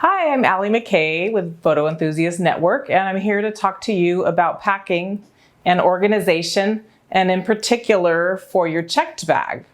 Hi, I'm Allie McKay with Photo Enthusiast Network, and I'm here to talk to you about packing and organization, and in particular for your checked bag.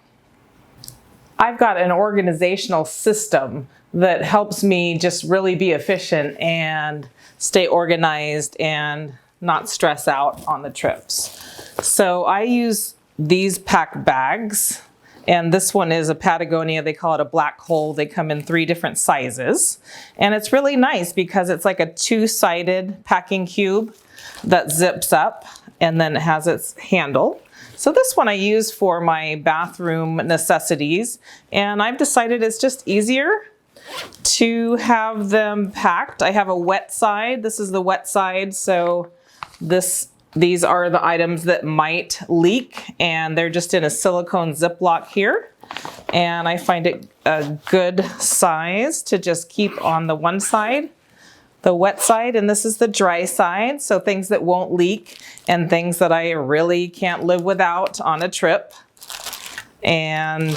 I've got an organizational system that helps me just really be efficient and stay organized and not stress out on the trips. So I use these pack bags. And this one is a Patagonia, they call it a black hole. They come in 3 different sizes. And it's really nice because it's like a 2-sided packing cube that zips up and then it has its handle. So this one I use for my bathroom necessities. And I've decided it's just easier to have them packed. I have a wet side. This is the wet side. So these are the items that might leak, and they're just in a silicone Ziploc here. And I find it a good size to just keep on the one side, the wet side, and this is the dry side. So things that won't leak and things that I really can't live without on a trip. And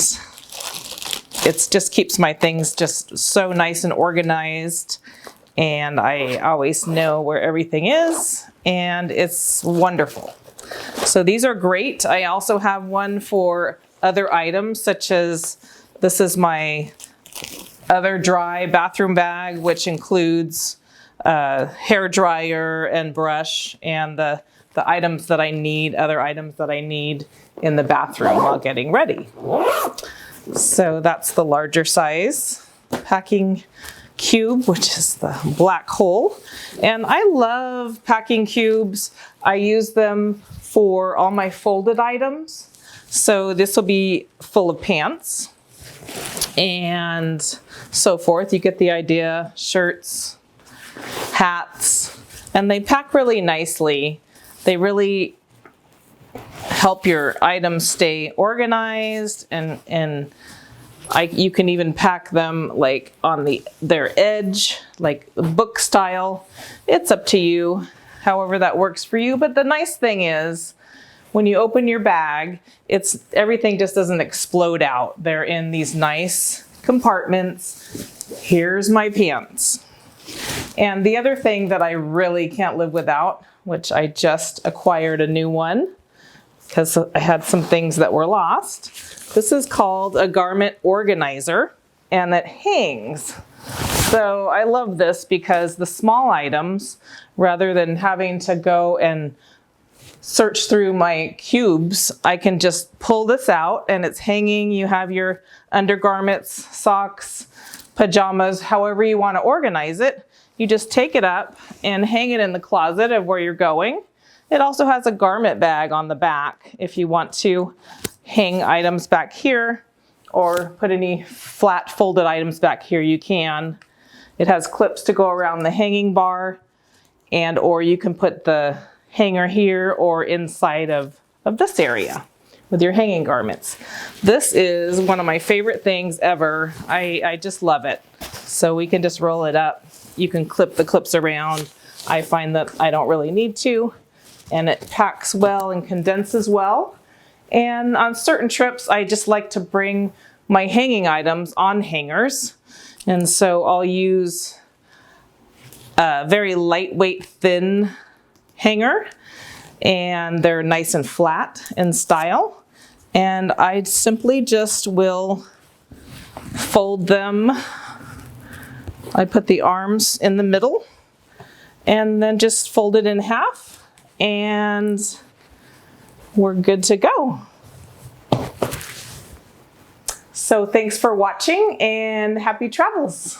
it just keeps my things just so nice and organized. And I always know where everything is, and it's wonderful. So these are great. I also have one for other items, such as this is my other dry bathroom bag, which includes hair dryer and brush and the items that I need, other items that I need in the bathroom while getting ready. So that's the larger size packing cube, which is the black hole. And I love packing cubes. I use them for all my folded items. So this will be full of pants and so forth. You get the idea. Shirts, hats, and they pack really nicely. They really help your items stay organized, and you can even pack them like on their edge, like book style. It's up to you, however that works for you. But the nice thing is, when you open your bag, everything just doesn't explode out. They're in these nice compartments. Here's my pants. And the other thing that I really can't live without, which I just acquired a new one, because I had some things that were lost. This is called a garment organizer, and it hangs. So I love this because the small items, rather than having to go and search through my cubes, I can just pull this out and it's hanging. You have your undergarments, socks, pajamas, however you want to organize it. You just take it up and hang it in the closet of where you're going. It also has a garment bag on the back if you want to hang items back here or put any flat folded items back here, you can. It has clips to go around the hanging bar, or you can put the hanger here or inside of this area with your hanging garments. This is one of my favorite things ever. I just love it. So we can just roll it up. You can clip the clips around. I find that I don't really need to. And it packs well and condenses well. And on certain trips, I just like to bring my hanging items on hangers. And so I'll use a very lightweight, thin hanger. And they're nice and flat in style. And I simply just will fold them. I put the arms in the middle and then just fold it in half. And we're good to go. So thanks for watching and happy travels.